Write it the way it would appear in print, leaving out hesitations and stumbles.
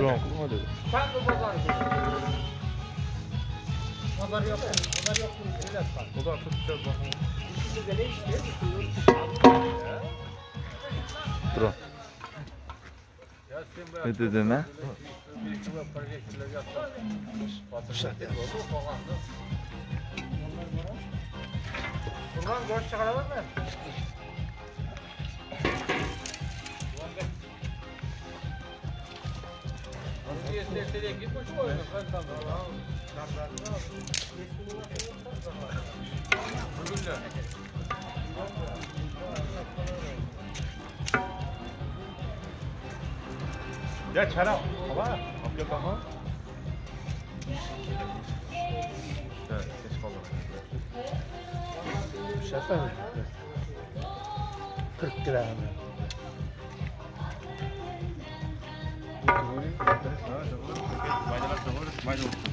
Duran kurma dedi. Pazar yok. O da tutacağız bakın. Duran. Ne dedi ne? Buradan göç çıkaralım mı? Ya çara. Baba. Abla kafa. Evet, geç kaldı. Şaka. 40 gram. Maydanozlar var, maydanoz.